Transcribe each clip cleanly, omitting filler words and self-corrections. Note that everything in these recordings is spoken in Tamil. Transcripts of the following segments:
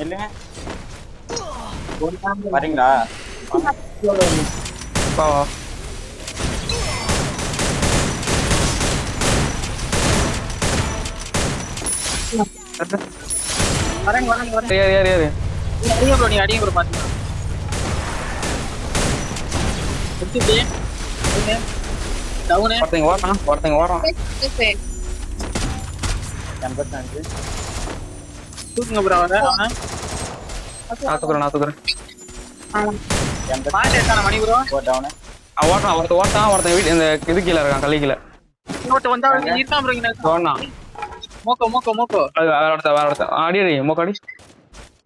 இல்லைங்க வரீங்களா? வரேங்க வரேங்க வரேங்க. ஏறு அடிங்க ப்ரோ, நீங்க அடிங்க ப்ரோ பாத்துக்கலாம். முடிச்சுட்டு டவுனு ஒருத்தங்க ஓடுறான். 85 தூக்குங்க ப்ரோ அவரை. அவனை நான் தூக்குறேன். பாயிண்ட் எடுத்தான மணி ப்ரோ. டவுனு ஓட்டான் ஒருத்தன் வீட்டு இந்த இது கீழே இருக்கான், கல்லி கீழே இன்னொருத்த வந்தா இருக்கான் ப்ரோ. இங்க ஓடனான். மோக்கோ அது வேற ஒருத்தன் அடி மூக்காடி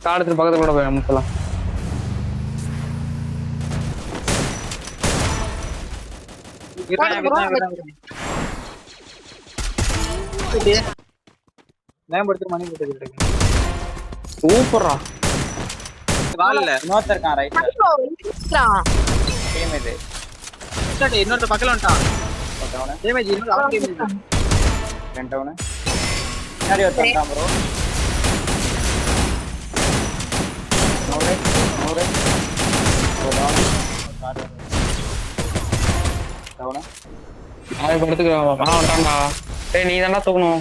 காலத்துக்கு பக்கத்துல கூட போய் முத்தலாம். மேம்படுத்து மணி போட்டு சூப்பர்ரா. வால்ல இன்னொருத்தர் இருக்கான் ரைட்ல. டீம் இது இன்னொருத்த பக்கத்துல வந்துட்டான். டவுனு டேமேஜ் இன்னொரு அவன் டேமேஜ். 2 டவுனு. முன்னாடி ஒருத்தன் இருக்கான் ப்ரோ. 100 டவுனு. அவன் படுத்துக்கிறான். வந்துட்டான்டா. டேய் நீ தான்டா தூக்கணும்.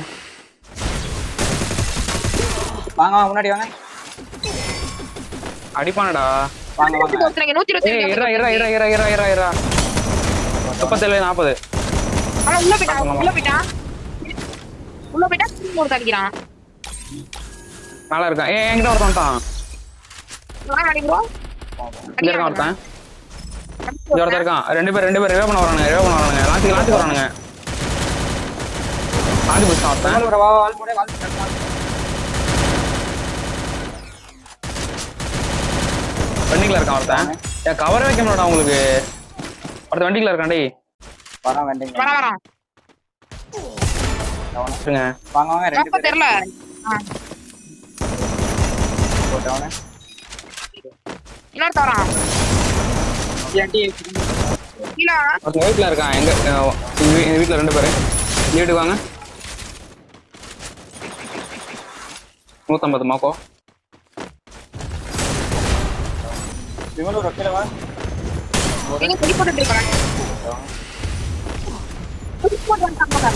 வாங்க முன்னாடி வாங்க. அடிப்பானடா. வாங்க வாங்க. 127 ஏய் இரா 37 40. உள்ள போயிட்டா திரும்ப அடிக்கிறான். நல்லா இருக்கான். என்கிட்ட ஒருத்தன் வந்துட்டான். இங்க இருக்கான் ஒருத்தன். இங்க ஒருத்தன் இருக்கான். ரெண்டு பேர் ரிவே பண்ண வரானுங்க. லான்ச்சுக்கு வரானுங்க. லான்ச்சு பிடிச்சான் ஒருத்தன். வால் போடு வால். வண்டிக்குள்ள இருக்கான் ஒருத்தன். ஏன் கவரே வைக்க முடியாடா உங்களுக்கு. ஒருத்தன் வண்டிக்குள்ள இருக்கான். டேய் வரான் வெண்டிங். வரான் டவுனு. வாங்க வாங்க ரெண்டு பேர். தெரியல. டவுனு. இன்னொரு தரான். கீழ ஒருத்தன் வீட்டுல இருக்கான். எங்க வீட்டுல 2 பேரு. வீட்டுக்கு வாங்க. 150 மாக்கோ. இவனு ரொக்கல வா. நீங்க புடி போட்டுட்டு இருக்காங்க. புடி போட்டு வந்தாங்க.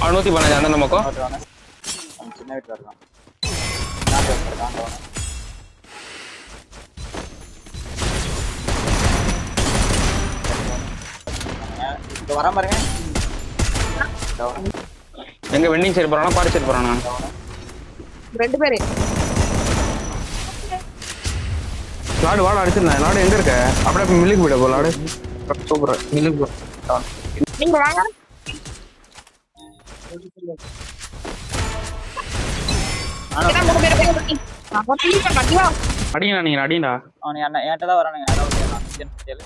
115 அந்த மாக்கோ. டவுனு. அவன் சின்ன வீட்ல இருக்கான். நான் இருக்கான் டவுனு. இங்க வர பாருங்க. டவுனு. எங்க வெண்டிங் சைடு போறானா பாரி சைடு போறானா? ரெண்டு பேரு. லாடு வாட அடிச்சிருந்தேன். லாடு எங்க இருக்க? அப்படியே மில்லுக்கு போயிட போ. லாடு சூப்பர். மில்லுக்கு போ. நீங்க வாங்க. இதான் 3 பேர் போய். அப்ப டீம் கட்டியா. அடிங்கடா நீங்க அடிங்கடா. அவன் என்ன என்கிட்ட தான் வரானுங்க. அதான் கேளு.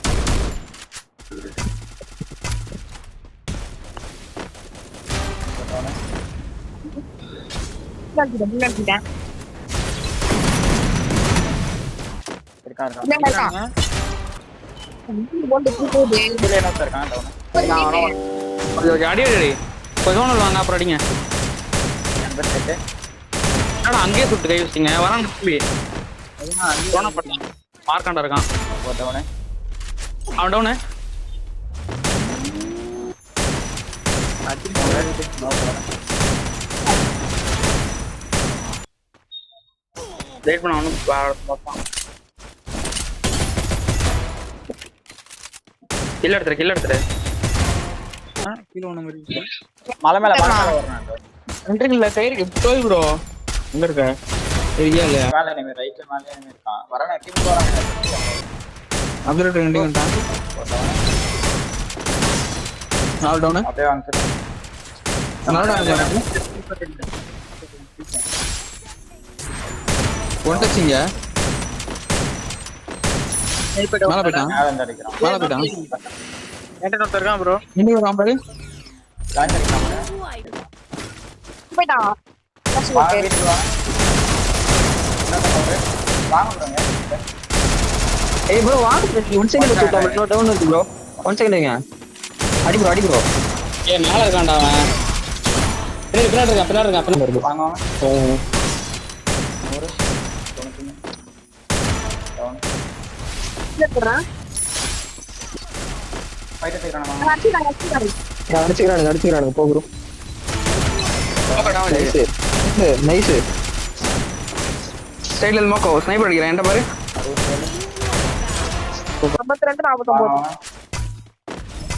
டவுனு. புல்லடிடா. இருக்கான். இல்ல. போட்டு போகுது. கீழே இன்னொருத்தர் இருக்கான் டவுனு. ஓகே அடி. கொஞ்சம் வாங்க அப்புறம் அடிங்க. 88. என்னடா அங்கேயே சுட்டு கை வச்சிங்க. வரான் திருப்பி. போனப்பட்டான். மார்க்காண்டா இருக்கான். டவுனு. அவன் டவுனு. வெயிட் பண்ண அவனும் பார்ப்பான். கில் எடுத்துரு. கீழ ஒண்ணு இருக்கு. மலை மேல வரான். ரெண்டுல கயிறு போய் ப்ரோ. எங்க இருக்க? ஏரியா இல்லையா? மேல நீ ரைட்ல மேல நீ இருக்கான். வரானே டீம் வரானே. அப்டேட் ரெண்டு வந்துட்டான். நாலு டவுன். அப்படியே வாங்க. நாலு டவுன். ஒன் டச்சிங்க. மேல போயிட்டான். மேல அடிக்கிறான். மேல போயிட்டான். என்கிட்ட ஒருத்தர் இருக்கான் ப்ரோ. இன்னும் ஒரு ஆம்பளை. லான்ச் அடிக்கிறான். போய்டா. வாங்க வீட்டுக்கு வா. வாங்க ப்ரோங்க. ஏய் ப்ரோ வாங்க. 1 செகண்ட் சுத்தா ப்ரோ. டவுன் இருக்கு ப்ரோ. 1 செகண்ட்ங்க. அடி ப்ரோ. ஏய் மேல இருக்கான்டா அவன். பின்னாடி இருக்கான். வாங்க வாங்க. ஓ. ஃபைட் எடுத்துறானே அடிச்சுக்கிறானுங்க போ ப்ரோ நைஸ் சைடுல மோக்கோ ஸ்னைப்பர் அடிக்கிறேன் என்கிட்ட பாரு 52 49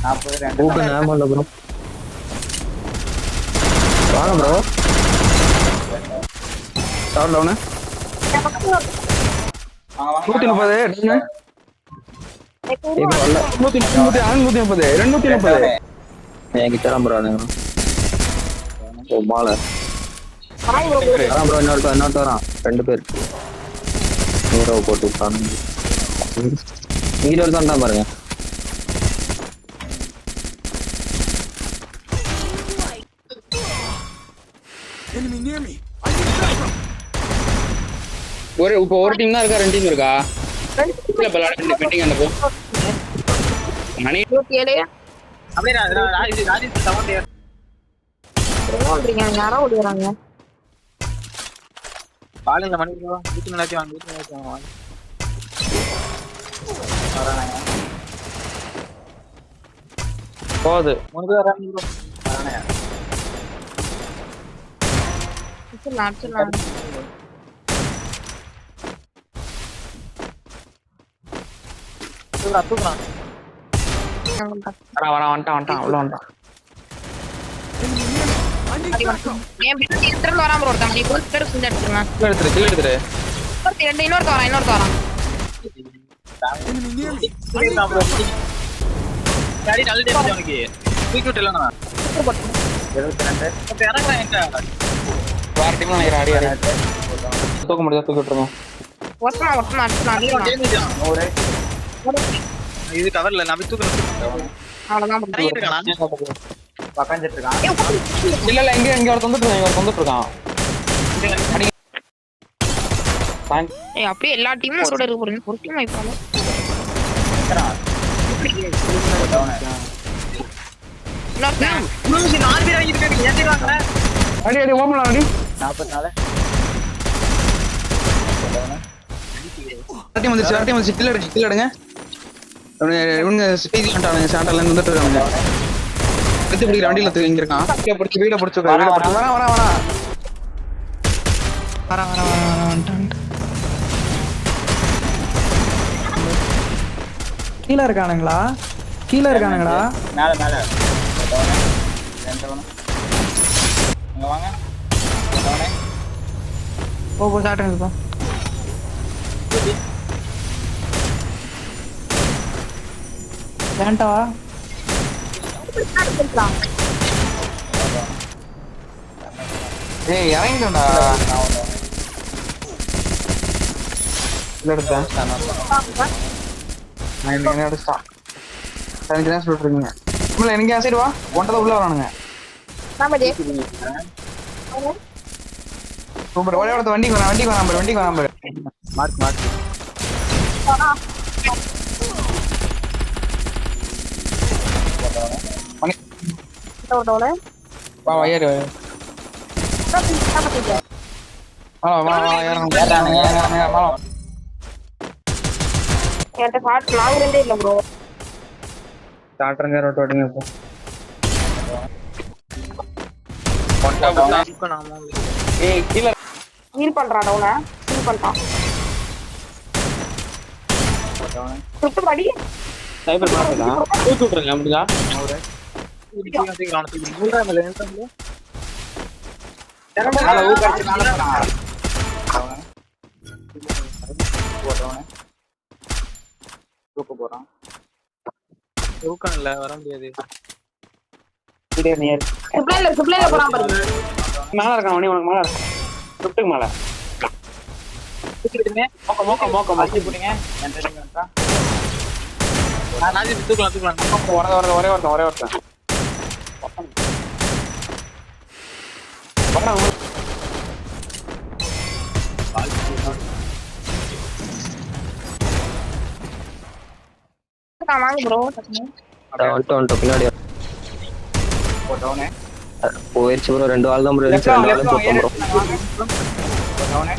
42 ஓகே நாம இல்ல ப்ரோ வாங்க ப்ரோ டவர் டவுன் வாங்க 130 டவுன் இப்போ வரல 130 230 என்கிட்ட தான் ப்ரோ ஓ மாலை ப்ரோ இன்னொருத்த வரான் 2 பேர் ஹீரோ போட்டு விட்டான் இங்க ஒருத்தான் தான் பாருங்க இப்போ ஒரு டீம் தான் இருக்கா 2 டீம் இருக்கா இல்ல பலாட பெட்டிங் அந்த போ மணி 27 அப்படியே ராஜேஷ் சவுண்ட் ஓடுறீங்க யாரோ ஓடுறாங்க பாலிங்ல மணி ப்ரோ வீட்டு மேலாச்சி வாங்க வரானே போகுது 3 பேர் வராங்க ப்ரோ வரானே அடிச்சிடலாம் தூக்குறான் வரா வந்துட்டான் உள்ள வந்துட்டான் ஏன் பின்னாடி எடுத்துட்டு வராம ப்ரோ ஒருத்தன் நீ போய் பேர் செஞ்சு எடுத்துருங்க கில் எடுத்துரு இன்னொருத்த வரான் சரி நல்ல டேமேஜ் அவனுக்கு தூக்கி விட்டு இல்லைண்ணா 72 இப்போ இறங்குறேன் என்கிட்ட வேற டீம்ல நினைக்கிறேன் ஆடி தூக்க முடியாது தூக்கி விட்டுருவோம் ஒருத்தன் அடிச்சிடலாம் டேமேஜ் 100 இது கவர்ல நான் போய் தூக்குறேன் அவ்வளவுதான் இறங்கி இருக்கானா உட்காந்துட்டு இருக்கான் இல்ல இங்க ஒரு வந்துட்டு இருக்கான் ஏய் அப்படியே எல்லா டீமும் ஒரு இருக்கு போறீங்க ஒரு டீம் வைப்பாங்க இன்னொருத்தன் 4 பேர் இறங்கிருக்காங்க ஏத்திடுவாங்க அடி ஓபன் அடி 44 டீம் வந்துச்சு கில் எடுங்க இவங்க ஸ்டேஜ் வந்துட்டானுங்க சாண்டல்ல இருந்து வந்துட்டு இருக்காங்க எடுத்து பிடிக்கிற வண்டியில இங்க இருக்கான் பிடிச்சி வீட பிடிச்சு வர கீழே இருக்கானுங்களா மேல மேல இங்க வாங்க டவுனே போ சாட்டுங்க வேண்டாவா ஏய் இறங்கிட்டா இல்ல எடுத்தேன் என்ன எடுத்தான் எனக்கு தான் சொல்றீங்க இல்ல எனக்கு சைடு வா ஒன்றதை உள்ள வரானுங்க சூப்பர் ஒரே ஒருத்த வண்டிக்கு வரான் மார்க் வா ஏறு வா ஏறானுங்க என்கிட்ட ஷார்ட் லாங் ரேஞ்சே இல்ல ப்ரோ ஸ்டார்டருங்க ரோட் ஓடிங்க இப்போ ஏய் கீழ ஹீல் பண்றான் டவுன ஹீல் பண்ணிட்டான் சுட்டு படி சைபர் பாத்துடா தூக்கி விட்டுருங்க அப்படிதா மேல ஊக்கடிச்சு மேல போறான் தூக்க போறான் தூக்கம் இல்ல வர முடியாது சுப்ளைல போறான் பாருங்க மேல இருக்கான் மணி உனக்கு மேல சுட்டுக்கு மேல மோக்க அடிச்சு போடுங்க என்டர்டெயின்மென்ட்டா நான் தூக்கலாம் ஒரே ஒருத்தன் வாங்க ப்ரோ வந்துட்டு பின்னாடி டவுனே போயிடுச்சு ப்ரோ 2 வால் தான் ப்ரோ இருந்துச்சு 2 வாலும் தூக்கம் ப்ரோ டவுனே